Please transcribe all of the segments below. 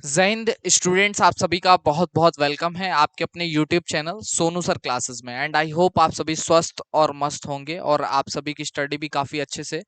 जय हिंद स्टूडेंट्स, आप सभी का बहुत बहुत वेलकम है आपके अपने YouTube channel Sonu sir classes में। एंड आई होप आप सभी स्वस्थ और मस्त होंगे और आप सभी की स्टडी भी काफ़ी अच्छे से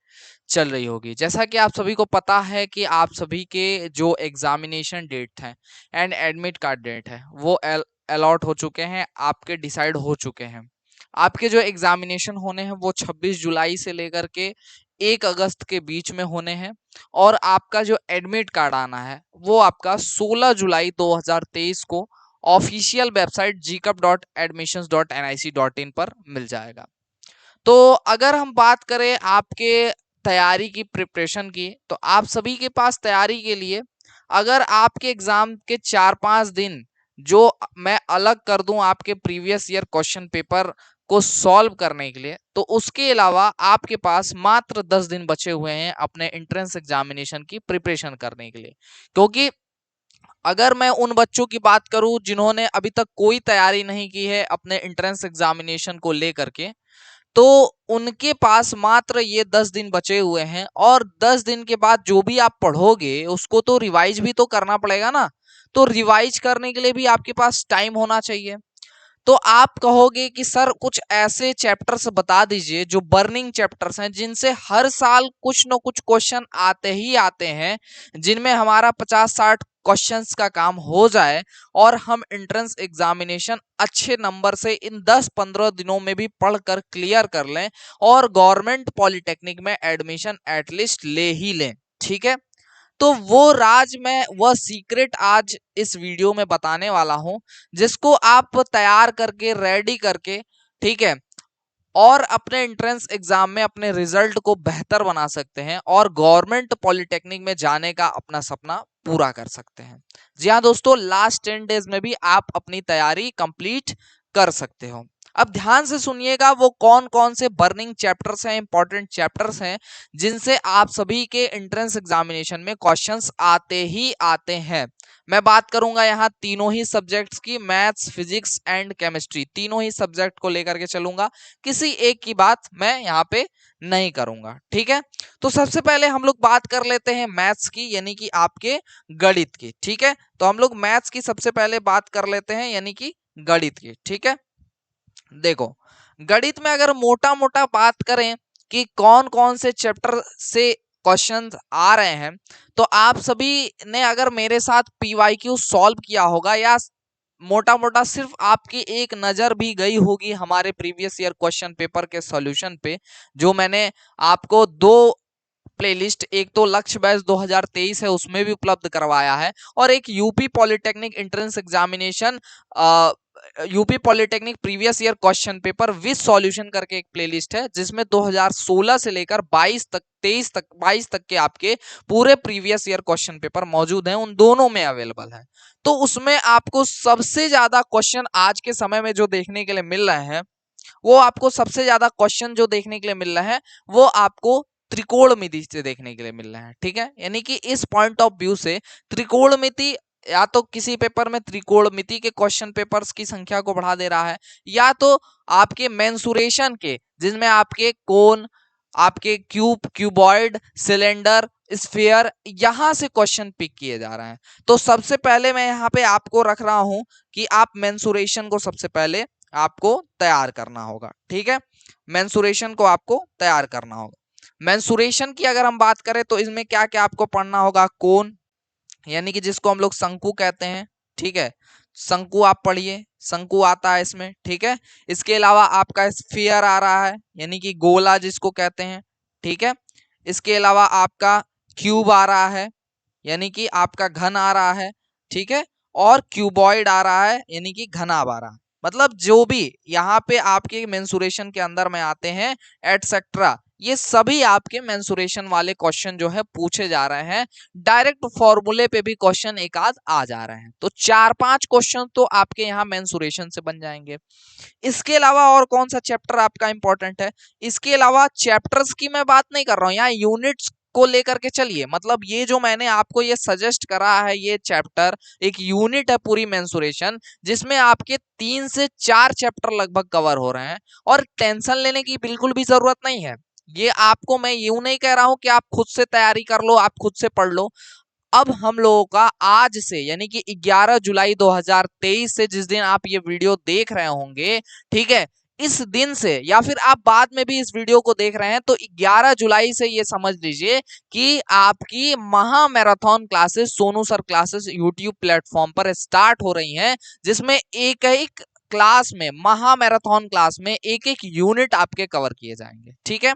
चल रही होगी। जैसा कि आप सभी को पता है कि आप सभी के जो एग्जामिनेशन डेट हैं एंड एडमिट कार्ड डेट है वो अलॉट हो चुके हैं, आपके डिसाइड हो चुके हैं। आपके जो एग्जामिनेशन होने हैं वो 26 जुलाई से लेकर के 1 अगस्त के बीच में होने हैं और आपका जो एडमिट कार्ड आना है वो आपका 16 जुलाई 2023 को ऑफिशियल वेबसाइट gcup.admissions.nic.in पर मिल जाएगा। तो अगर हम बात करें आपके तैयारी की प्रिपरेशन की, तो आप सभी के पास तैयारी के लिए अगर आपके एग्जाम के 4-5 दिन जो मैं अलग कर दूं आपके प्रीवियस ईयर क्वेश्चन पेपर को सॉल्व करने के लिए, तो उसके अलावा आपके पास मात्र 10 दिन बचे हुए हैं अपने एंट्रेंस एग्जामिनेशन की प्रिपरेशन करने के लिए। क्योंकि अगर मैं उन बच्चों की बात करूं जिन्होंने अभी तक कोई तैयारी नहीं की है अपने एंट्रेंस एग्जामिनेशन को लेकर के, तो उनके पास मात्र ये 10 दिन बचे हुए हैं और 10 दिन के बाद जो भी आप पढ़ोगे उसको तो रिवाइज भी तो करना पड़ेगा ना। तो रिवाइज करने के लिए भी आपके पास टाइम होना चाहिए। तो आप कहोगे कि सर कुछ ऐसे चैप्टर्स बता दीजिए जो बर्निंग चैप्टर्स हैं जिनसे हर साल कुछ न कुछ क्वेश्चन आते ही आते हैं, जिनमें हमारा 50-60 क्वेश्चंस का काम हो जाए और हम एंट्रेंस एग्जामिनेशन अच्छे नंबर से इन 10-15 दिनों में भी पढ़कर क्लियर कर लें और गवर्नमेंट पॉलिटेक्निक में एडमिशन एटलीस्ट ले ही लें। ठीक है, तो वो राज मैं वह सीक्रेट आज इस वीडियो में बताने वाला हूं, जिसको आप तैयार करके रेडी करके, ठीक है, और अपने एंट्रेंस एग्जाम में अपने रिजल्ट को बेहतर बना सकते हैं और गवर्नमेंट पॉलिटेक्निक में जाने का अपना सपना पूरा कर सकते हैं। जी हाँ दोस्तों, लास्ट 10 डेज में भी आप अपनी तैयारी कंप्लीट कर सकते हो। अब ध्यान से सुनिएगा वो कौन कौन से बर्निंग चैप्टर्स हैं, इंपॉर्टेंट चैप्टर्स हैं जिनसे आप सभी के एंट्रेंस एग्जामिनेशन में क्वेश्चंस आते ही आते हैं। मैं बात करूंगा यहाँ तीनों ही सब्जेक्ट्स की, मैथ्स, फिजिक्स एंड केमिस्ट्री, तीनों ही सब्जेक्ट को लेकर के चलूंगा, किसी एक की बात मैं यहाँ पे नहीं करूंगा। ठीक है, तो सबसे पहले हम लोग बात कर लेते हैं मैथ्स की, यानी कि आपके गणित की। ठीक है, तो हम लोग मैथ्स की सबसे पहले बात कर लेते हैं, यानी कि गणित की। ठीक है, देखो गणित में अगर मोटा मोटा बात करें कि कौन कौन से चैप्टर से क्वेश्चन आ रहे हैं, तो आप सभी ने अगर मेरे साथ पीवाईक्यू सॉल्व किया होगा या मोटा मोटा सिर्फ आपकी एक नजर भी गई होगी हमारे प्रीवियस ईयर क्वेश्चन पेपर के सॉल्यूशन पे, जो मैंने आपको दो प्लेलिस्ट, एक तो लक्ष्य बैच 2023 है उसमें भी उपलब्ध करवाया है, और एक UP polytechnic entrance examination UP polytechnic previous year question paper with solution करके एक प्लेलिस्ट है, जिसमें 2016 से लेकर 22 तक के आपके पूरे प्रीवियस ईयर क्वेश्चन पेपर मौजूद हैं, उन दोनों में अवेलेबल है। तो उसमें आपको सबसे ज्यादा क्वेश्चन आज के समय में जो देखने के लिए मिल रहे हैं, वो आपको सबसे ज्यादा क्वेश्चन जो देखने के लिए मिल रहा है वो आपको त्रिकोणमिति से देखने के लिए मिल रहा है। ठीक है, यानी कि इस पॉइंट ऑफ व्यू से त्रिकोणमिति या तो किसी पेपर में त्रिकोणमिति के क्वेश्चन पेपर्स की संख्या को बढ़ा दे रहा है, या तो आपके मेंसुरेशन के, जिसमें आपके कोण, आपके क्यूब, क्यूबॉइड, सिलेंडर, स्फीयर, यहां से क्वेश्चन पिक किए जा रहे हैं। तो सबसे पहले मैं यहाँ पे आपको रख रहा हूं कि आप मेंसुरेशन को सबसे पहले आपको तैयार करना होगा। ठीक है, मेंसुरेशन को आपको तैयार करना होगा। मेंसुरेशन की अगर हम बात करें तो इसमें क्या क्या आपको पढ़ना होगा, कोण, यानी कि जिसको हम लोग शंकु कहते हैं। ठीक है, शंकु आप पढ़िए, शंकु आता है इसमें। ठीक है, इसके अलावा आपका स्फीयर आ रहा है, यानी कि गोला जिसको कहते हैं। ठीक है, इसके अलावा आपका क्यूब आ रहा है, यानी कि आपका घन आ रहा है। ठीक है, और क्यूबॉइड आ रहा है, यानी कि घनाभ आ रहा है। मतलब जो भी यहाँ पे आपके मेंसुरेशन के अंदर में आते हैं एटसेट्रा, ये सभी आपके मेंसुरेशन वाले क्वेश्चन जो है पूछे जा रहे हैं। डायरेक्ट फॉर्मूले पे भी क्वेश्चन एक आध आ जा रहे हैं, तो 4-5 क्वेश्चन तो आपके यहाँ मेंसुरेशन से बन जाएंगे। इसके अलावा और कौन सा चैप्टर आपका इंपॉर्टेंट है? इसके अलावा चैप्टर्स की मैं बात नहीं कर रहा हूँ, यहाँ यूनिट्स को लेकर के चलिए। मतलब ये जो मैंने आपको ये सजेस्ट करा है, ये चैप्टर एक यूनिट है पूरी मेंसुरेशन, जिसमें आपके 3 से 4 चैप्टर लगभग कवर हो रहे हैं, और टेंशन लेने की बिल्कुल भी जरूरत नहीं है। ये आपको मैं यूं नहीं कह रहा हूं कि आप खुद से तैयारी कर लो, आप खुद से पढ़ लो। अब हम लोगों का आज से यानी कि 11 जुलाई 2023 से, जिस दिन आप ये वीडियो देख रहे होंगे, ठीक है, इस दिन से या फिर आप बाद में भी इस वीडियो को देख रहे हैं तो 11 जुलाई से ये समझ लीजिए कि आपकी महा marathon classes, Sonu sir classes YouTube platform पर स्टार्ट हो रही हैं, जिसमें एक एक क्लास में, महा मैराथन क्लास में एक एक यूनिट आपके कवर किए जाएंगे। ठीक है,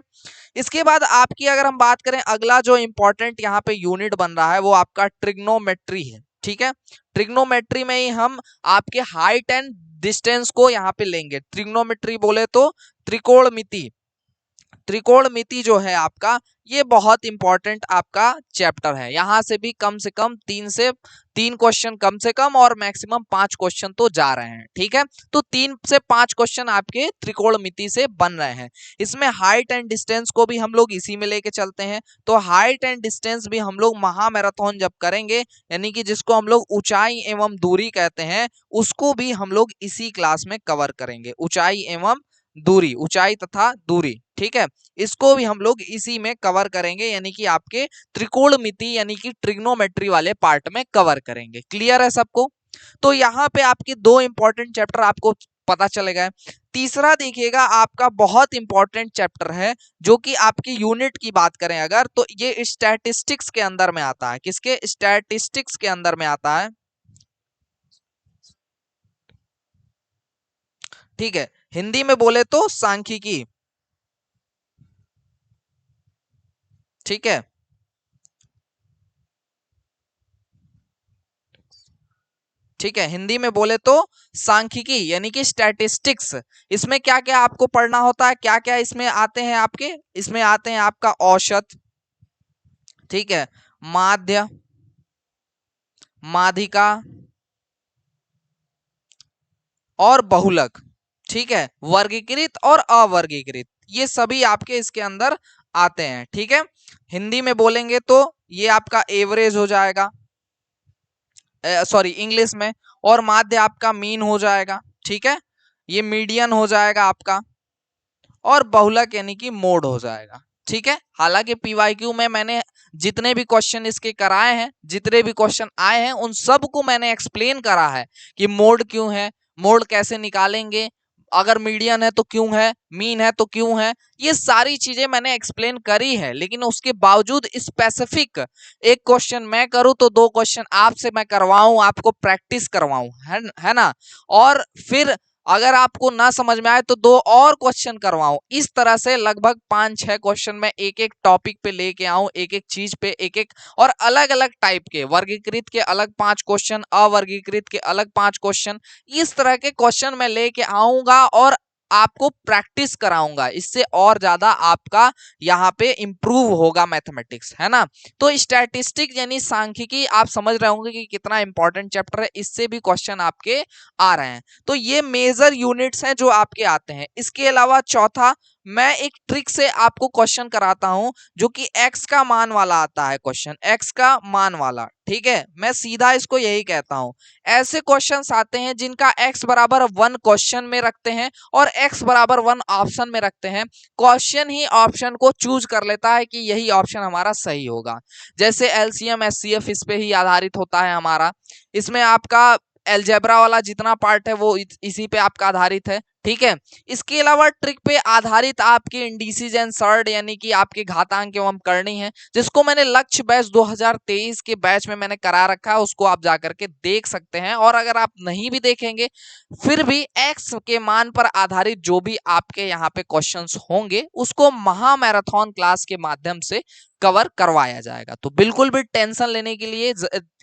इसके बाद आपकी अगर हम बात करें, अगला जो इंपॉर्टेंट यहाँ पे यूनिट बन रहा है वो आपका ट्रिग्नोमेट्री है। ठीक है, ट्रिग्नोमेट्री में ही हम आपके हाइट एंड डिस्टेंस को यहाँ पे लेंगे। ट्रिग्नोमेट्री बोले तो त्रिकोणमिति, त्रिकोणमिति जो है आपका, ये बहुत इंपॉर्टेंट आपका चैप्टर है। यहां से भी कम से कम 3 क्वेश्चन कम से कम और मैक्सिमम 5 क्वेश्चन तो जा रहे हैं। ठीक है, तो 3 से 5 क्वेश्चन आपके त्रिकोणमिति से बन रहे हैं। इसमें हाइट एंड डिस्टेंस को भी हम लोग इसी में लेके चलते हैं, तो हाइट एंड डिस्टेंस भी हम लोग महामैराथन जब करेंगे, यानी कि जिसको हम लोग ऊंचाई एवं दूरी कहते हैं, उसको भी हम लोग इसी क्लास में कवर करेंगे। ऊंचाई एवं दूरी, ऊंचाई तथा दूरी, ठीक है, इसको भी हम लोग इसी में कवर करेंगे, यानी कि आपके त्रिकोणमिति यानी कि ट्रिग्नोमेट्री वाले पार्ट में कवर करेंगे। क्लियर है सबको? तो यहाँ पे आपके 2 इंपॉर्टेंट चैप्टर आपको पता चलेगा। तीसरा देखिएगा, आपका बहुत इंपॉर्टेंट चैप्टर है, जो कि आपकी यूनिट की बात करें अगर, तो ये स्टैटिस्टिक्स के अंदर में आता है। किसके? स्टैटिस्टिक्स के अंदर में आता है। ठीक है, हिंदी में बोले तो सांख्यिकी। ठीक है, ठीक है, हिंदी में बोले तो सांख्यिकी यानी कि स्टैटिस्टिक्स। इसमें क्या क्या आपको पढ़ना होता है, क्या क्या इसमें आते हैं आपके? इसमें आते हैं आपका औसत, ठीक है, माध्य, माध्यिका और बहुलक। ठीक है, वर्गीकृत और अवर्गीकृत, ये सभी आपके इसके अंदर आते हैं। ठीक है, हिंदी में बोलेंगे तो ये आपका एवरेज हो जाएगा, सॉरी इंग्लिश में, और माध्य आपका मीन हो जाएगा। ठीक है, ये मीडियन हो जाएगा आपका, और बहुलक यानी कि मोड हो जाएगा। ठीक है, हालांकि पीवाईक्यू में मैंने जितने भी क्वेश्चन इसके कराए हैं, जितने भी क्वेश्चन आए हैं, उन सब को मैंने एक्सप्लेन करा है कि मोड क्यों है, मोड कैसे निकालेंगे, अगर मीडियन है तो क्यों है, मीन है तो क्यों है, ये सारी चीजें मैंने एक्सप्लेन करी है। लेकिन उसके बावजूद स्पेसिफिक एक क्वेश्चन मैं करूं तो 2 क्वेश्चन आपसे मैं करवाऊं, आपको प्रैक्टिस करवाऊं, है ना, और फिर अगर आपको ना समझ में आए तो 2 और क्वेश्चन करवाऊं। इस तरह से लगभग 5-6 क्वेश्चन मैं एक एक टॉपिक पे लेके आऊं, एक एक चीज पे एक एक, और अलग अलग टाइप के, वर्गीकृत के अलग 5 क्वेश्चन, अवर्गीकृत के अलग 5 क्वेश्चन, इस तरह के क्वेश्चन मैं लेके आऊंगा और आपको प्रैक्टिस कराऊंगा। इससे और ज्यादा आपका यहाँ पे इंप्रूव होगा मैथमेटिक्स, है ना। तो स्टैटिस्टिक्स यानी सांख्यिकी, आप समझ रहे होंगे कि कितना इंपॉर्टेंट चैप्टर है, इससे भी क्वेश्चन आपके आ रहे हैं। तो ये मेजर यूनिट्स हैं जो आपके आते हैं। इसके अलावा चौथा, मैं एक ट्रिक से आपको क्वेश्चन कराता हूं, जो कि एक्स का मान वाला आता है क्वेश्चन, एक्स का मान वाला। ठीक है, मैं सीधा इसको यही कहता हूं, ऐसे क्वेश्चंस आते हैं जिनका x बराबर 1 क्वेश्चन में रखते हैं और x बराबर 1 ऑप्शन में रखते हैं। क्वेश्चन ही ऑप्शन को चूज कर लेता है कि यही ऑप्शन हमारा सही होगा। जैसे एलसीएम एचसीएफ इस पे ही आधारित होता है हमारा। इसमें आपका एलजेब्रा वाला जितना पार्ट है वो इसी पे आपका आधारित है। ठीक है, इसके अलावा ट्रिक पे आधारित आपके इंडिसेस एंड सर्ड यानी कि आपके घातांक एवं करनी है, जिसको मैंने लक्ष्य बैच 2023 के बैच में मैंने करा रखा है, उसको आप जाकर के देख सकते हैं। और अगर आप नहीं भी देखेंगे फिर भी एक्स के मान पर आधारित जो भी आपके यहाँ पे क्वेश्चंस होंगे, उसको महा मैराथन क्लास के माध्यम से कवर करवाया जाएगा। तो बिल्कुल भी टेंशन लेने के लिए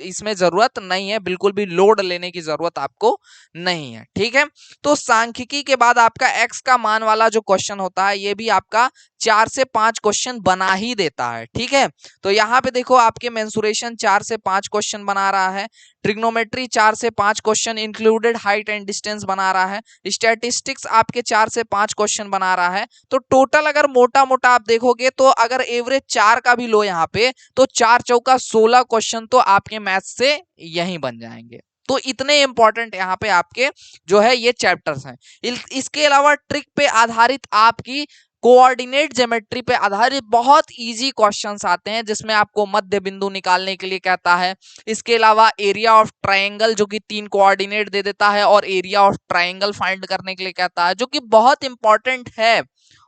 इसमें जरूरत नहीं है, बिल्कुल भी लोड लेने की जरूरत आपको नहीं है। ठीक है, तो सांख्यिकी के बाद आपका एक्स का मान वाला जो क्वेश्चन होता है, ये भी आपका 4 से 5 क्वेश्चन बना ही देता है। ठीक है, तो यहाँ पे देखो आपके मेंसुरेशन 4 से 5 क्वेश्चन बना रहा है, ट्रिग्नोमेट्री 4 से 5 question included height and distance बना रहा है, स्टैटिस्टिक्स आपके 4 से 5 क्वेश्चन बना रहा है। तो टोटल अगर मोटा मोटा आप देखोगे तो अगर एवरेज 4 का भी लो यहाँ पे, तो 4 चौका 16 क्वेश्चन तो आपके मैथ से यहीं बन जाएंगे। तो इतने इंपॉर्टेंट यहाँ पे आपके जो है ये चैप्टर्स हैं। इसके अलावा ट्रिक पे आधारित आपकी कोऑर्डिनेट ज्योमेट्री पे आधारित बहुत इजी क्वेश्चंस आते हैं, जिसमें आपको मध्य बिंदु निकालने के लिए कहता है। इसके अलावा एरिया ऑफ ट्रायंगल जो कि 3 कोऑर्डिनेट दे देता है, और एरिया ऑफ ट्रायंगल फाइंड करने के लिए कहता है, जो कि बहुत इंपॉर्टेंट है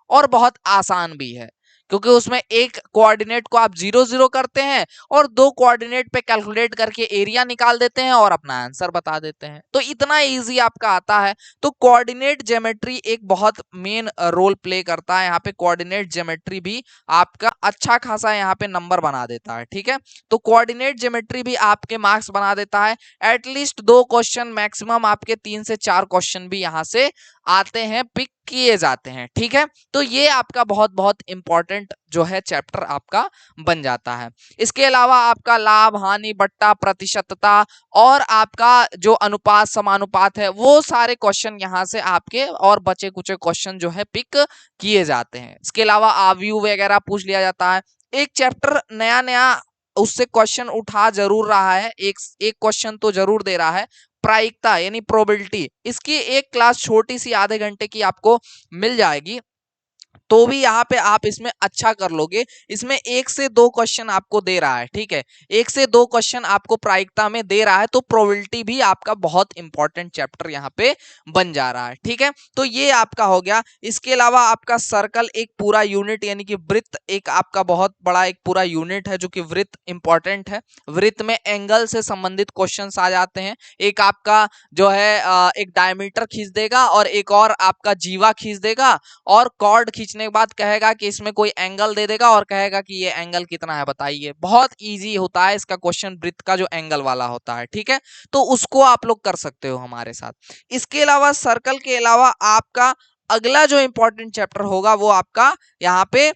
और बहुत आसान भी है, क्योंकि उसमें एक कोऑर्डिनेट को आप 0 0 करते हैं और 2 कोऑर्डिनेट पे कैलकुलेट करके एरिया निकाल देते हैं और अपना आंसर बता देते हैं। तो इतना इजी आपका आता है। तो कोऑर्डिनेट ज्योमेट्री एक बहुत मेन रोल प्ले करता है यहाँ पे। कोऑर्डिनेट ज्योमेट्री भी आपका अच्छा खासा यहाँ पे नंबर बना देता है, ठीक है। तो कोऑर्डिनेट ज्योमेट्री भी आपके मार्क्स बना देता है। एटलीस्ट 2 क्वेश्चन, मैक्सिमम आपके 3 से 4 क्वेश्चन भी यहाँ से आते हैं, पिक किए जाते हैं, ठीक है। तो ये आपका बहुत बहुत इंपॉर्टेंट जो है चैप्टर आपका बन जाता है। इसके अलावा आपका लाभ हानि बट्टा प्रतिशतता और आपका जो अनुपात समानुपात है, वो सारे क्वेश्चन यहाँ से आपके और बचे कुछ क्वेश्चन जो है पिक किए जाते हैं। इसके अलावा आव्यूह वगैरह पूछ लिया जाता है। एक चैप्टर नया नया उससे क्वेश्चन उठा जरूर रहा है, एक क्वेश्चन तो जरूर दे रहा है, प्रायिकता यानी प्रोबेबिलिटी। इसकी एक क्लास छोटी सी आधे घंटे की आपको मिल जाएगी, तो भी यहाँ पे आप इसमें अच्छा कर लोगे। इसमें 1 से 2 क्वेश्चन आपको दे रहा है, ठीक है, 1 से 2 क्वेश्चन आपको प्रायिकता में दे रहा है, तो प्रोबेबिलिटी भी आपका बहुत इंपॉर्टेंट चैप्टर यहाँ पे बन जा रहा है, ठीक है। तो ये आपका हो गया। इसके अलावा आपका सर्कल एक पूरा यूनिट यानी कि वृत्त एक आपका बहुत बड़ा एक पूरा यूनिट है, जो कि वृत्त इंपॉर्टेंट है। वृत्त में एंगल से संबंधित क्वेश्चन आ जाते हैं। एक आपका जो है एक डायमीटर खींच देगा और एक और आपका जीवा खींच देगा, और कॉर्ड खींचने के बाद कहेगा कि इसमें कोई एंगल दे देगा और कहेगा कि ये एंगल कितना है बताइए। बहुत इजी होता है इसका क्वेश्चन, वृत्त का जो एंगल वाला होता है, ठीक है। तो उसको आप लोग कर सकते हो हमारे साथ। इसके अलावा सर्कल के अलावा आपका अगला जो इंपॉर्टेंट चैप्टर होगा वो आपका यहाँ पे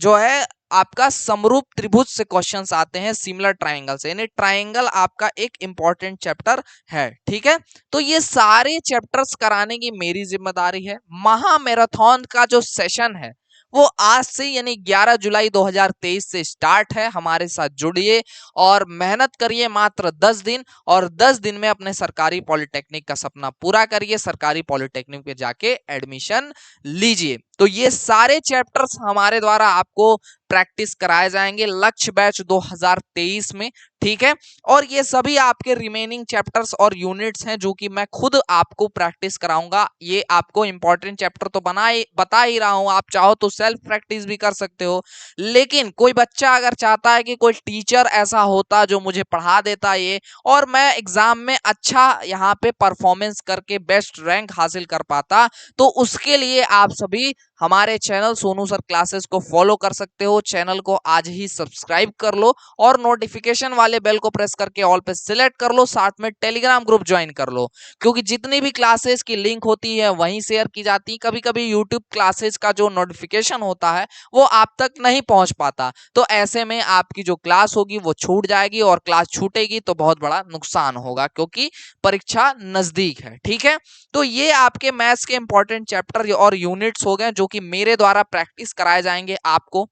जो है आपका समरूप त्रिभुज से क्वेश्चंस आते हैं, सिमिलर ट्रायंगल से, यानी ट्रायंगल आपका एक इंपॉर्टेंट चैप्टर है, ठीक है। तो ये सारे चैप्टर्स कराने की मेरी जिम्मेदारी है। महा मैराथन का जो सेशन है वो आज से यानी 11 जुलाई 2023 से स्टार्ट है। हमारे साथ जुड़िए और मेहनत करिए मात्र 10 दिन, और 10 दिन में अपने सरकारी पॉलिटेक्निक का सपना पूरा करिए। सरकारी पॉलिटेक्निक पे जाके एडमिशन लीजिए। तो ये सारे चैप्टर्स हमारे द्वारा आपको प्रैक्टिस कराए जाएंगे लक्ष्य बैच 2023 में, ठीक है। और ये सभी आपके रिमेनिंग चैप्टर्स और यूनिट्स हैं जो कि मैं खुद आपको प्रैक्टिस कराऊंगा। ये आपको इंपॉर्टेंट चैप्टर तो बता ही रहा हूं, आप चाहो तो सेल्फ प्रैक्टिस भी कर सकते हो। लेकिन कोई बच्चा अगर चाहता है कि कोई टीचर ऐसा होता जो मुझे पढ़ा देता ये, और मैं एग्जाम में अच्छा यहाँ पे परफॉर्मेंस करके बेस्ट रैंक हासिल कर पाता, तो उसके लिए आप सभी हमारे चैनल सोनू सर क्लासेस को फॉलो कर सकते हो। चैनल को आज ही सब्सक्राइब कर लो और नोटिफिकेशन वाले बेल को प्रेस करके ऑल पे सिलेक्ट कर लो। साथ में टेलीग्राम ग्रुप ज्वाइन कर लो, क्योंकि जितनी भी क्लासेस की लिंक होती है वहीं शेयर की जाती है। कभी कभी यूट्यूब क्लासेस का जो नोटिफिकेशन होता है वो आप तक नहीं पहुंच पाता, तो ऐसे में आपकी जो क्लास होगी वो छूट जाएगी, और क्लास छूटेगी तो बहुत बड़ा नुकसान होगा, क्योंकि परीक्षा नजदीक है, ठीक है। तो ये आपके मैथ्स के इंपॉर्टेंट चैप्टर और यूनिट्स हो गए जो कि मेरे द्वारा प्रैक्टिस कराए जाएंगे आपको।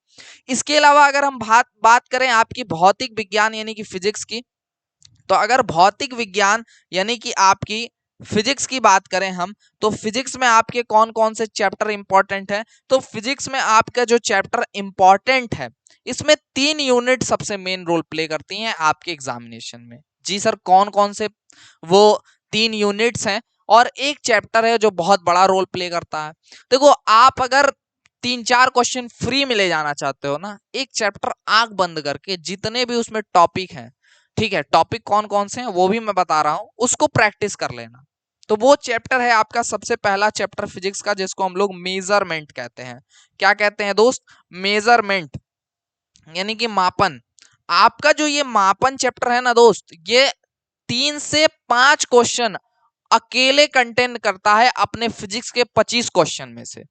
इसके अलावा अगर हम बात करें आपकी भौतिक विज्ञान यानी कि फिजिक्स की, तो अगर भौतिक विज्ञान यानी कि आपकी फिजिक्स की बात करें हम, तो फिजिक्स में आपके कौन कौन से चैप्टर इंपॉर्टेंट है। तो फिजिक्स में आपका जो चैप्टर इंपॉर्टेंट है, इसमें 3 यूनिट सबसे मेन रोल प्ले करती हैं आपके एग्जामिनेशन में। जी सर, कौन कौन से वो 3 यूनिट्स हैं, और एक चैप्टर है जो बहुत बड़ा रोल प्ले करता है। देखो, आप अगर 3-4 क्वेश्चन फ्री में ले जाना चाहते हो ना, एक चैप्टर आंख बंद करके जितने भी उसमें टॉपिक हैं, ठीक है, टॉपिक कौन कौन से हैं वो भी मैं बता रहा हूं, उसको प्रैक्टिस कर लेना। तो वो चैप्टर है आपका सबसे पहला चैप्टर फिजिक्स का, जिसको हम लोग मेजरमेंट कहते हैं। क्या कहते हैं दोस्त? मेजरमेंट यानी कि मापन। आपका जो ये मापन चैप्टर है ना दोस्त, ये 3 से 5 क्वेश्चन अकेले कंटेन करता है अपने फिजिक्स के 25 क्वेश्चन में से।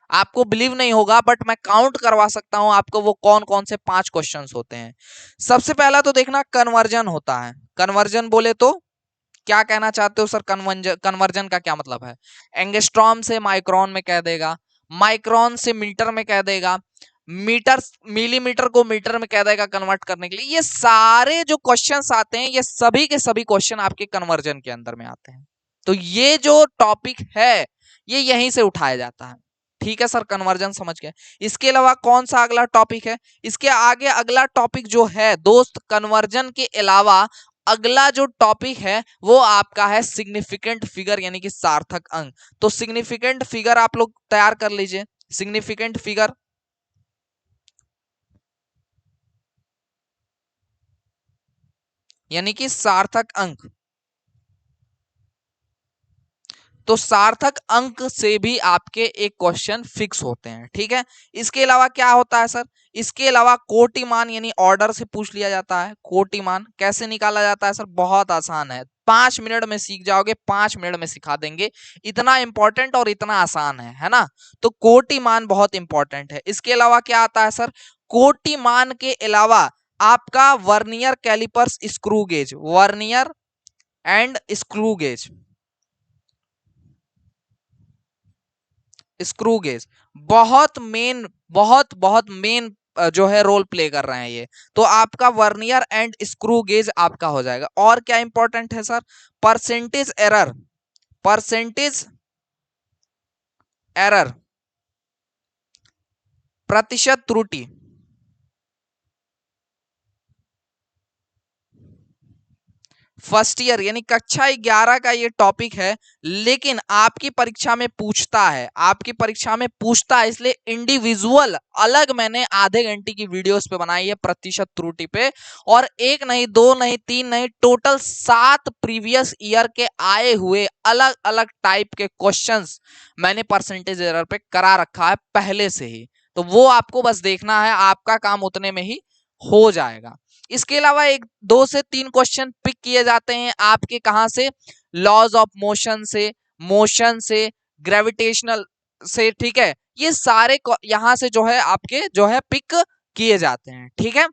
आपको बिलीव नहीं होगा, बट मैं काउंट करवा सकता हूं आपको वो कौन कौन से 5 क्वेश्चंस होते हैं। सबसे पहला तो देखना, कन्वर्जन होता है। कन्वर्जन बोले तो क्या कहना चाहते हो सर? कन्वर्जन का क्या मतलब है? एंगस्ट्रॉम से माइक्रोन में कह देगा, माइक्रोन से मीटर में कह देगा, मीटर मिलीमीटर को मीटर में कह देगा कन्वर्ट करने के लिए। ये सारे जो क्वेश्चंस आते हैं, ये सभी के सभी क्वेश्चन आपके कन्वर्जन के अंदर में आते हैं। तो ये जो टॉपिक है ये यहीं से उठाया जाता है, ठीक है सर, कन्वर्जन समझ गए। इसके अलावा कौन सा अगला टॉपिक है, इसके आगे अगला टॉपिक जो है दोस्त, कन्वर्जन के अलावा अगला जो टॉपिक है वो आपका है सिग्निफिकेंट फिगर यानी कि सार्थक अंक। तो सिग्निफिकेंट फिगर आप लोग तैयार कर लीजिए, सिग्निफिकेंट फिगर यानी कि सार्थक अंक। तो सार्थक अंक से भी आपके एक क्वेश्चन फिक्स होते हैं, ठीक है। इसके अलावा क्या होता है सर, इसके अलावा कोटिमान यानी ऑर्डर से पूछ लिया जाता है। कोटिमान कैसे निकाला जाता है सर, बहुत आसान है, 5 मिनट में सीख जाओगे, 5 मिनट में सिखा देंगे, इतना इंपॉर्टेंट और इतना आसान है ना। तो कोटिमान बहुत इंपॉर्टेंट है। इसके अलावा क्या आता है सर, कोटिमान के अलावा आपका vernier callipers screw gauge, vernier and screw gauge, screw gauge बहुत मेन, बहुत बहुत मेन जो है रोल प्ले कर रहे हैं ये। तो आपका वर्नियर एंड स्क्रू गेज आपका हो जाएगा। और क्या इंपॉर्टेंट है sir, percentage error, percentage error, प्रतिशत त्रुटि, फर्स्ट ईयर यानी कक्षा 11 का ये टॉपिक है, लेकिन आपकी परीक्षा में पूछता है, आपकी परीक्षा में पूछता है, इसलिए इंडिविजुअल अलग मैंने आधे घंटे की वीडियोस पे बनाई है प्रतिशत त्रुटि पे। और एक नहीं, दो नहीं, तीन नहीं, टोटल 7 प्रीवियस ईयर के आए हुए अलग अलग टाइप के क्वेश्चंस मैंने परसेंटेज एरर पे करा रखा है पहले से ही। तो वो आपको बस देखना है, आपका काम उतने में ही हो जाएगा। इसके अलावा एक 2 से 3 क्वेश्चन पिक किए जाते हैं आपके कहां से, लॉज ऑफ मोशन से, मोशन से, ग्रेविटेशनल से, ठीक है। ये सारे यहां से जो है आपके जो है पिक किए जाते हैं, ठीक है।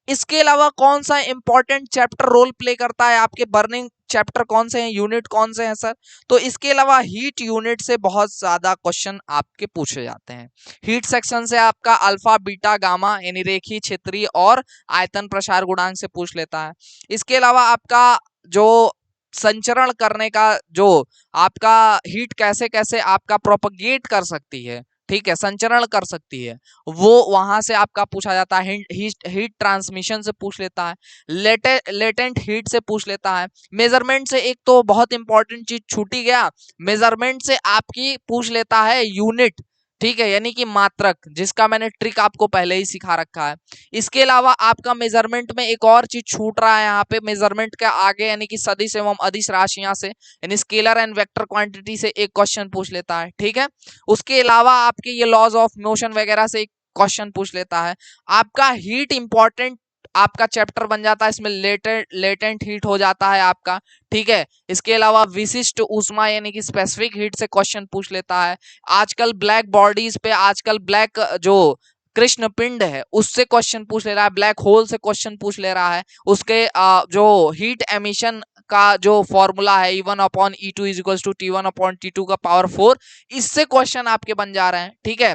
इसके अलावा कौन सा इंपॉर्टेंट चैप्टर रोल प्ले करता है आपके, बर्निंग चैप्टर कौन से हैं, यूनिट कौन से हैं सर। तो इसके अलावा हीट यूनिट से बहुत ज्यादा क्वेश्चन आपके पूछे जाते हैं। हीट सेक्शन से आपका अल्फा बीटा गामा यानी रेखीय क्षेत्रीय और आयतन प्रसार गुणांक से पूछ लेता है। इसके अलावा आपका जो संचरण करने का, जो आपका हीट कैसे कैसे आपका प्रोपगेट कर सकती है, ठीक है, संचरण कर सकती है, वो वहां से आपका पूछा जाता है। हीट ट्रांसमिशन से पूछ लेता है, लेटेंट हीट से पूछ लेता है। मेजरमेंट से एक तो बहुत इंपॉर्टेंट चीज छूटी गया, मेजरमेंट से आपकी पूछ लेता है यूनिट, ठीक है, यानी कि मात्रक, जिसका मैंने ट्रिक आपको पहले ही सिखा रखा है। इसके अलावा आपका मेजरमेंट में एक और चीज छूट रहा है यहाँ पे, मेजरमेंट के आगे यानी कि सदिश एवं अदिश राशियां से, यानी स्केलर एंड वेक्टर क्वांटिटी से एक क्वेश्चन पूछ लेता है, ठीक है। उसके अलावा आपके ये लॉज ऑफ मोशन वगैरह से एक क्वेश्चन पूछ लेता है। आपका हीट इंपॉर्टेंट आपका चैप्टर बन जाता है, इसमें लेटेंट हीट हो जाता है आपका, ठीक है। इसके अलावा विशिष्ट ऊष्मा यानी कि स्पेसिफिक हीट से क्वेश्चन पूछ लेता है। आजकल ब्लैक बॉडीज पे, आजकल ब्लैक जो कृष्ण पिंड है उससे क्वेश्चन पूछ ले रहा है, ब्लैक होल से क्वेश्चन पूछ ले रहा है। उसके जो हीट एमिशन का जो फॉर्मूला है E1/E2 is equal to T1/T2 का पावर 4, इससे क्वेश्चन आपके बन जा रहे हैं, ठीक है।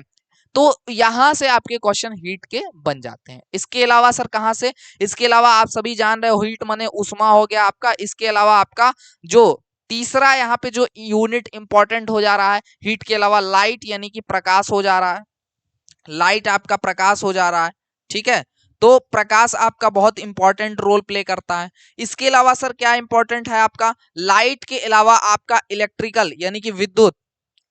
तो यहां से आपके क्वेश्चन हीट के बन जाते हैं। इसके अलावा सर कहां से, इसके अलावा आप सभी जान रहे हो हीट माने उष्मा हो गया आपका। इसके अलावा आपका जो तीसरा यहाँ पे जो यूनिट इंपॉर्टेंट हो जा रहा है हीट के अलावा, लाइट यानी कि प्रकाश हो जा रहा है, लाइट आपका प्रकाश हो जा रहा है, ठीक है। तो प्रकाश आपका बहुत इंपॉर्टेंट रोल प्ले करता है। इसके अलावा सर क्या इंपॉर्टेंट है आपका, लाइट के अलावा आपका इलेक्ट्रिकल यानी कि विद्युत,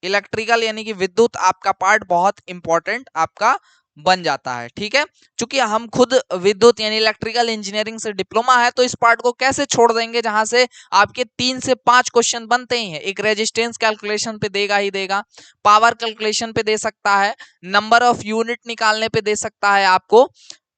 इलेक्ट्रिकल यानी कि विद्युत आपका पार्ट बहुत इंपॉर्टेंट आपका बन जाता है, ठीक है। क्योंकि हम खुद विद्युत यानी इलेक्ट्रिकल इंजीनियरिंग से डिप्लोमा है, तो इस पार्ट को कैसे छोड़ देंगे जहां से आपके 3 से 5 क्वेश्चन बनते ही हैं। एक रेजिस्टेंस कैलकुलेशन पे देगा ही देगा, पावर कैलकुलेशन पे दे सकता है, नंबर ऑफ यूनिट निकालने पे दे सकता है आपको,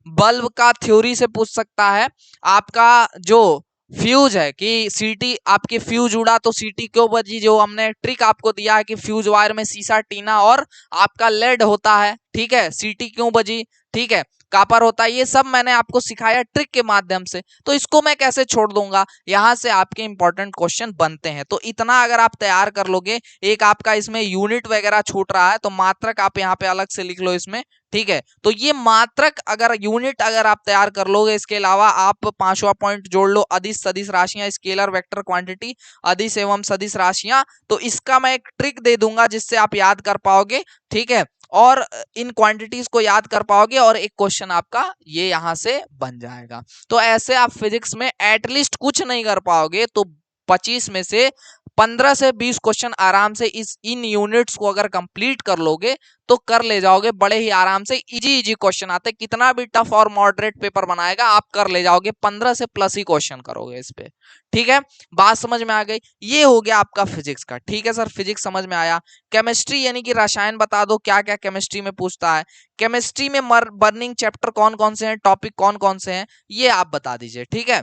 बल्ब का थ्योरी से पूछ सकता है, आपका जो फ्यूज है कि सीटी आपके फ्यूज उड़ा तो सीटी क्यों बजी, जो हमने ट्रिक आपको दिया है कि फ्यूज वायर में सीसा टीना और आपका लेड होता है, ठीक है, सीटी क्यों बजी, ठीक है, कापर होता है, ये सब मैंने आपको सिखाया ट्रिक के माध्यम से, तो इसको मैं कैसे छोड़ दूंगा, यहां से आपके इंपॉर्टेंट क्वेश्चन बनते हैं। तो इतना अगर आप तैयार कर लोगे, एक आपका इसमें यूनिट वगैरह छूट रहा है तो मात्रक आप यहाँ पे अलग से लिख लो इसमें, ठीक है। तो ये मात्रक अगर यूनिट अगर आप तैयार कर लोगे, इसके अलावा आप पांचवा पॉइंट जोड़ लो, अदिश सदिश राशियां, स्केलर वेक्टर क्वांटिटी, अदिश एवं सदिश राशियां, तो इसका मैं एक ट्रिक दे दूंगा जिससे आप याद कर पाओगे, ठीक है, और इन क्वांटिटीज को याद कर पाओगे और एक क्वेश्चन आपका ये यहां से बन जाएगा। तो ऐसे आप फिजिक्स में एटलीस्ट कुछ नहीं कर पाओगे तो 25 में से 15 से 20 क्वेश्चन आराम से इन यूनिट्स को अगर कंप्लीट कर लोगे तो कर ले जाओगे बड़े ही आराम से। इजी इजी क्वेश्चन आते, कितना भी टफ और मॉडरेट पेपर बनाएगा आप कर ले जाओगे, 15 से प्लस ही क्वेश्चन करोगे इस पे, ठीक है। बात समझ में आ गई, ये हो गया आपका फिजिक्स का, ठीक है सर फिजिक्स समझ में आया। केमिस्ट्री यानी कि रसायन बता दो क्या क्या केमिस्ट्री में पूछता है। केमिस्ट्री में बर्निंग चैप्टर कौन कौन से हैं, टॉपिक कौन कौन से हैं, ये आप बता दीजिए, ठीक है।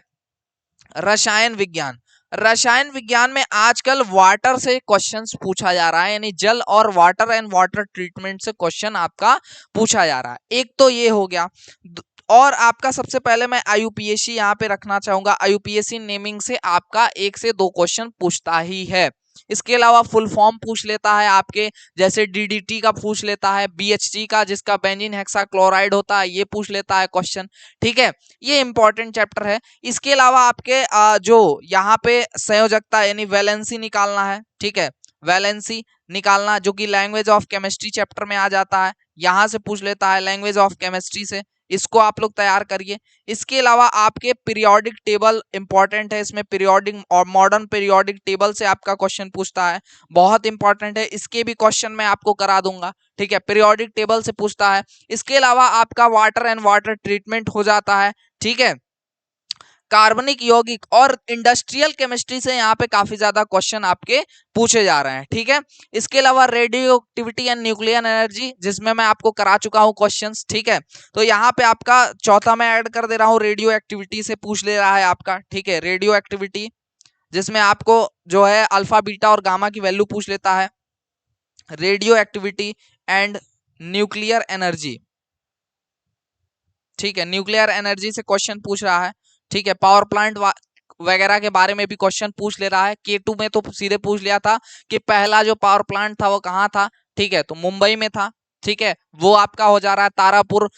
रसायन विज्ञान, रसायन विज्ञान में आजकल वाटर से क्वेश्चंस पूछा जा रहा है, यानी जल और वाटर एंड वाटर ट्रीटमेंट से क्वेश्चन आपका पूछा जा रहा है। एक तो ये हो गया, और आपका सबसे पहले मैं आईयूपीएससी यहाँ पे रखना चाहूंगा। आईयूपीएससी नेमिंग से आपका 1 से 2 क्वेश्चन पूछता ही है। इसके अलावा फुल फॉर्म पूछ लेता है आपके, जैसे डीडीटी का पूछ लेता है, बीएचटी का जिसका बेंजीन हेक्साक्लोराइड होता है ये पूछ लेता है क्वेश्चन, ठीक है, ये इंपॉर्टेंट चैप्टर है। इसके अलावा आपके जो यहाँ पे संयोजकता यानी वैलेंसी निकालना है, ठीक है, वैलेंसी निकालना जो कि लैंग्वेज ऑफ केमिस्ट्री चैप्टर में आ जाता है, यहां से पूछ लेता है लैंग्वेज ऑफ केमिस्ट्री से, इसको आप लोग तैयार करिए। इसके अलावा आपके पीरियोडिक टेबल इंपॉर्टेंट है, इसमें पीरियोडिक और मॉडर्न पीरियोडिक टेबल से आपका क्वेश्चन पूछता है, बहुत इंपॉर्टेंट है, इसके भी क्वेश्चन मैं आपको करा दूंगा, ठीक है, पीरियोडिक टेबल से पूछता है। इसके अलावा आपका वाटर एंड वाटर ट्रीटमेंट हो जाता है, ठीक है। कार्बनिक यौगिक और इंडस्ट्रियल केमिस्ट्री से यहाँ पे काफी ज्यादा क्वेश्चन आपके पूछे जा रहे हैं, ठीक है। इसके अलावा radio activity and nuclear energy जिसमें मैं आपको करा चुका हूँ क्वेश्चंस, ठीक है। तो यहाँ पे आपका चौथा मैं ऐड कर दे रहा हूँ, रेडियो एक्टिविटी से पूछ ले रहा है आपका, ठीक है, रेडियो एक्टिविटी जिसमें आपको जो है अल्फा बीटा और गामा की वैल्यू पूछ लेता है। Radio activity and nuclear energy, ठीक है, न्यूक्लियर एनर्जी से क्वेश्चन पूछ रहा है, ठीक है। पावर प्लांट वगैरह के बारे में भी क्वेश्चन पूछ ले रहा है। K2 में तो सीधे पूछ लिया था कि पहला जो पावर प्लांट था वो कहाँ था, ठीक है, तो मुंबई में था, ठीक है, वो आपका हो जा रहा है तारापुर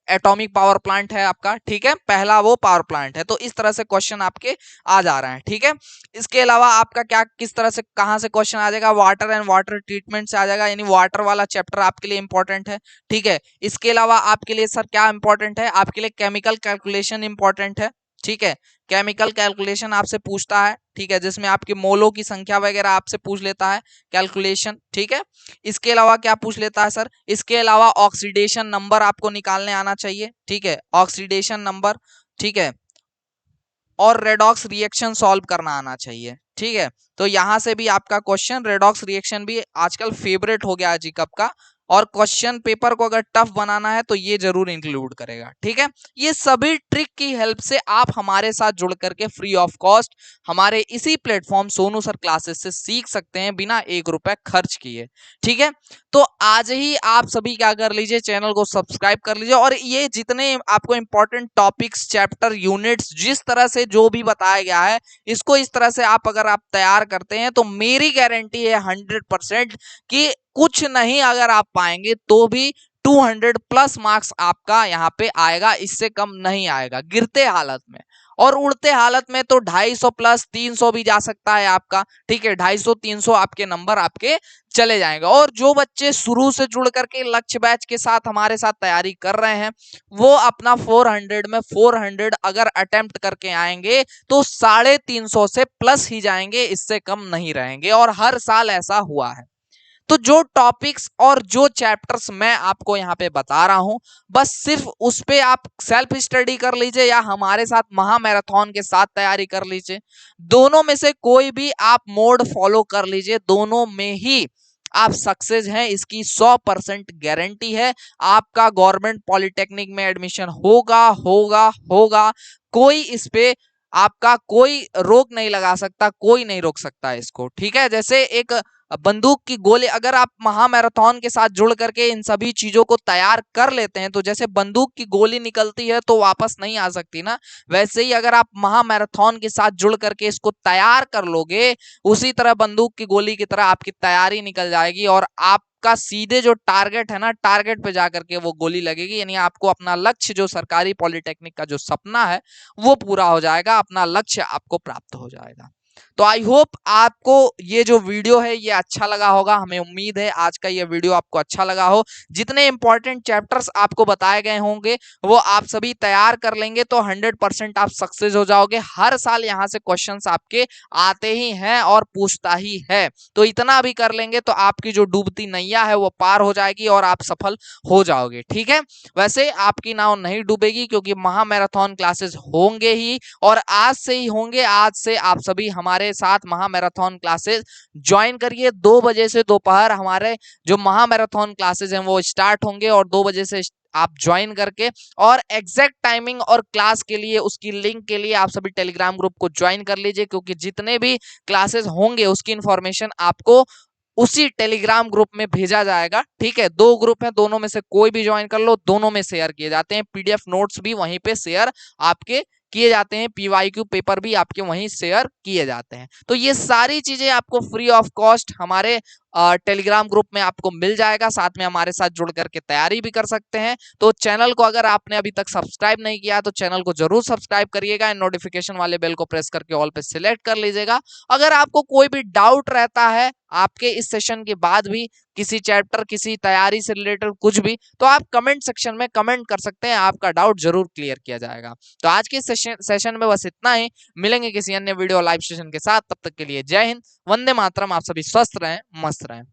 एटॉमिक पावर प्लांट है आपका, ठीक है, पहला वो पावर प्लांट है। तो इस तरह से क्वेश्चन आपके आ जा रहे हैं, ठीक है। इसके अलावा आपका क्या किस तरह से कहां से क्वेश्चन आ जाएगा, वाटर एंड वाटर ट्रीटमेंट से आ जाएगा, यानी वाटर वाला चैप्टर आपके लिए इंपॉर्टेंट है, ठीक है। इसके अलावा आपके लिए सर क्या इंपॉर्टेंट है, आपके लिए केमिकल कैलकुलेशन इंपॉर्टेंट है, ठीक है, केमिकल कैलकुलेशन आपसे पूछता है, ठीक है, जिसमें आपके मोलों की संख्या वगैरह आपसे पूछ लेता है कैलकुलेशन, ठीक है। इसके अलावा क्या पूछ लेता है सर, इसके अलावा ऑक्सीडेशन नंबर आपको निकालने आना चाहिए, ठीक है, ऑक्सीडेशन नंबर, ठीक है, और रेडॉक्स रिएक्शन सॉल्व करना आना चाहिए, ठीक है। तो यहां से भी आपका क्वेश्चन, रेडॉक्स रिएक्शन भी आजकल फेवरेट हो गया है जीकअप का, और क्वेश्चन पेपर को अगर टफ बनाना है तो ये जरूर इंक्लूड करेगा, ठीक है। ये सभी ट्रिक की हेल्प से आप हमारे साथ जुड़ करके फ्री ऑफ कॉस्ट हमारे इसी प्लेटफॉर्म सोनू सर क्लासेस से सीख सकते हैं बिना 1 रुपए खर्च किए, ठीक है। तो आज ही आप सभी क्या कर लीजिए, चैनल को सब्सक्राइब कर लीजिए, और ये जितने आपको इंपॉर्टेंट टॉपिक्स, चैप्टर, यूनिट्स जिस तरह से जो भी बताया गया है, इसको इस तरह से आप अगर आप तैयार करते हैं तो मेरी गारंटी है 100% कि कुछ नहीं अगर आप पाएंगे तो भी 200 प्लस मार्क्स आपका यहाँ पे आएगा, इससे कम नहीं आएगा गिरते हालत में। और उड़ते हालत में तो 250 प्लस 300 भी जा सकता है आपका, ठीक है, 250 300 आपके नंबर आपके चले जाएंगे। और जो बच्चे शुरू से जुड़ करके लक्ष्य बैच के साथ हमारे साथ तैयारी कर रहे हैं वो अपना 400 में 400 अगर अटेम्प्ट करके आएंगे तो 350 से प्लस ही जाएंगे, इससे कम नहीं रहेंगे, और हर साल ऐसा हुआ है। तो जो टॉपिक्स और जो चैप्टर्स मैं आपको यहाँ पे बता रहा हूं, बस सिर्फ उस पे आप सेल्फ स्टडी कर लीजिए या हमारे साथ महामैराथन के साथ तैयारी कर लीजिए, दोनों में से कोई भी आप मोड फॉलो कर लीजिए, दोनों में ही आप सक्सेस हैं, इसकी 100% गारंटी है। आपका गवर्नमेंट पॉलिटेक्निक में एडमिशन होगा होगा होगा, कोई इस पे आपका कोई रोक नहीं लगा सकता, कोई नहीं रोक सकता इसको, ठीक है। जैसे एक बंदूक की गोली, अगर आप महामैराथन के साथ जुड़ करके इन सभी चीजों को तैयार कर लेते हैं, तो जैसे बंदूक की गोली निकलती है तो वापस नहीं आ सकती ना, वैसे ही अगर आप महामैराथन के साथ जुड़ करके इसको तैयार कर लोगे, उसी तरह बंदूक की गोली की तरह आपकी तैयारी निकल जाएगी और आपका सीधे जो टारगेट है ना, टारगेट पे जाकर के वो गोली लगेगी, यानी आपको अपना लक्ष्य, जो सरकारी पॉलिटेक्निक का जो सपना है वो पूरा हो जाएगा, अपना लक्ष्य आपको प्राप्त हो जाएगा। तो आई होप आपको ये जो वीडियो है ये अच्छा लगा होगा, हमें उम्मीद है आज का ये वीडियो आपको अच्छा लगा हो। जितने इंपॉर्टेंट चैप्टर्स आपको बताए गए होंगे वो आप सभी तैयार कर लेंगे तो 100% आप सक्सेस हो जाओगे। हर साल यहाँ से क्वेश्चंस आपके आते ही हैं और पूछता ही है, तो इतना भी कर लेंगे तो आपकी जो डूबती नैया है वो पार हो जाएगी और आप सफल हो जाओगे। ठीक है, वैसे आपकी नाव नहीं डूबेगी क्योंकि महामैराथन क्लासेस होंगे ही, और आज से ही होंगे। आज से आप सभी हमारे साथ महामैराथन क्लासेस ज्वाइन करिए। 2 बजे से दोपहर हमारे जो महामैराथन क्लासेस हैं वो स्टार्ट होंगे, और 2 बजे से आप ज्वाइन करके, और एग्जैक्ट टाइमिंग और क्लास के लिए, उसकी लिंक के लिए आप सभी टेलीग्राम ग्रुप को ज्वाइन कर लीजिए, क्योंकि जितने भी क्लासेस होंगे उसकी इंफॉर्मेशन आपको उसी टेलीग्राम ग्रुप में भेजा जाएगा। ठीक है, 2 ग्रुप है, दोनों में से कोई भी ज्वाइन कर लो, दोनों में शेयर किए जाते हैं। पीडीएफ नोट्स भी वहीं पे शेयर आपके किए जाते हैं, पीवाईक्यू पेपर भी आपके वहीं शेयर किए जाते हैं। तो ये सारी चीजें आपको फ्री ऑफ कॉस्ट हमारे टेलीग्राम ग्रुप में आपको मिल जाएगा। साथ में हमारे साथ जुड़ करके तैयारी भी कर सकते हैं। तो चैनल को अगर आपने अभी तक सब्सक्राइब नहीं किया तो चैनल को जरूर सब्सक्राइब करिएगा, नोटिफिकेशन वाले बेल को प्रेस करके ऑल पे सिलेक्ट कर लीजिएगा। अगर आपको कोई भी डाउट रहता है आपके इस सेशन के बाद भी, किसी चैप्टर, किसी तैयारी से रिलेटेड कुछ भी, तो आप कमेंट सेक्शन में कमेंट कर सकते हैं, आपका डाउट जरूर क्लियर किया जाएगा। तो आज के सेशन में बस इतना ही। मिलेंगे किसी अन्य वीडियो लाइव सेशन के साथ, तब तक के लिए जय हिंद, वंदे मातरम। आप सभी स्वस्थ रहें, मस्त रहें।